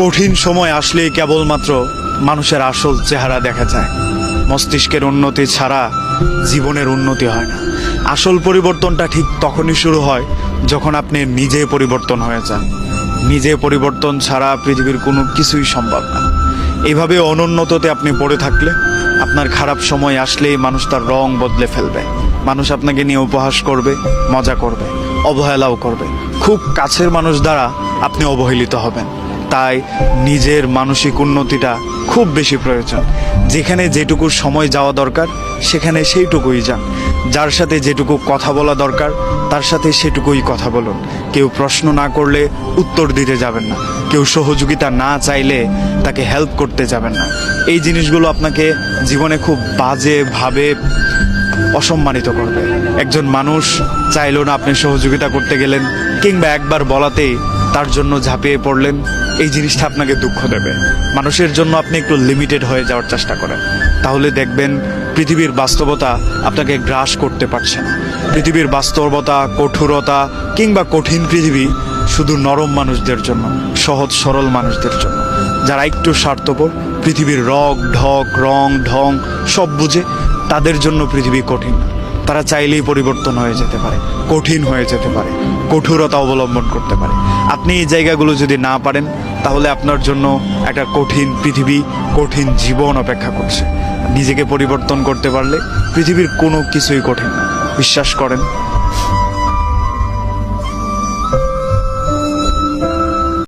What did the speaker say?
কঠিন সময় আসলেই কেবলমাত্র মানুষের আসল চেহারা দেখা যায়। মস্তিষ্কের উন্নতি ছাড়া জীবনের উন্নতি হয় না। আসল পরিবর্তনটা ঠিক তখনই শুরু হয় যখন আপনি নিজে পরিবর্তন হয়ে যান। নিজে পরিবর্তন ছাড়া পৃথিবীর কোনো কিছুই সম্ভব না। এইভাবে অনুন্নততে আপনি পড়ে থাকলে আপনার খারাপ সময় আসলেই মানুষ তার রং বদলে ফেলবে। মানুষ আপনাকে নিয়ে উপহাস করবে, মজা করবে, অবহেলাও করবে। খুব কাছের মানুষ দ্বারা আপনি অবহেলিত হবেন। তাই নিজের মানসিক উন্নতিটা খুব বেশি প্রয়োজন। যেখানে যেটুকু সময় যাওয়া দরকার সেখানে সেইটুকুই যান। যার সাথে যেটুকু কথা বলা দরকার তার সাথে সেটুকুই কথা বলুন। কেউ প্রশ্ন না করলে উত্তর দিতে যাবেন না। কেউ সহযোগিতা না চাইলে তাকে হেল্প করতে যাবেন না। এই জিনিসগুলো আপনাকে জীবনে খুব বাজেভাবে অসম্মানিত করবে। একজন মানুষ চাইলো না আপনি সহযোগিতা করতে গেলেন, কিংবা একবার বলাতেই তার জন্য ঝাঁপিয়ে পড়লেন, এই জিনিসটা আপনাকে দুঃখ দেবে। মানুষের জন্য আপনি একটু লিমিটেড হয়ে যাওয়ার চেষ্টা করেন, তাহলে দেখবেন পৃথিবীর বাস্তবতা আপনাকে গ্রাস করতে পারছে না। পৃথিবীর বাস্তবতা, কঠোরতা কিংবা কঠিন পৃথিবী শুধু নরম মানুষদের জন্য, সহজ সরল মানুষদের জন্য। যারা একটু স্বার্থপর, পৃথিবীর রং ঢং সব বুঝে, তাদের জন্য পৃথিবী কঠিন। তারা চাইলেই পরিবর্তন হয়ে যেতে পারে, কঠিন হয়ে যেতে পারে, কঠোরতা অবলম্বন করতে পারে। আপনি এই জায়গাগুলো যদি না পারেন, তাহলে আপনার জন্য একটা কঠিন পৃথিবী, কঠিন জীবন অপেক্ষা করছে। নিজেকে পরিবর্তন করতে পারলে পৃথিবীর কোনো কিছুই কঠিন না, বিশ্বাস করেন।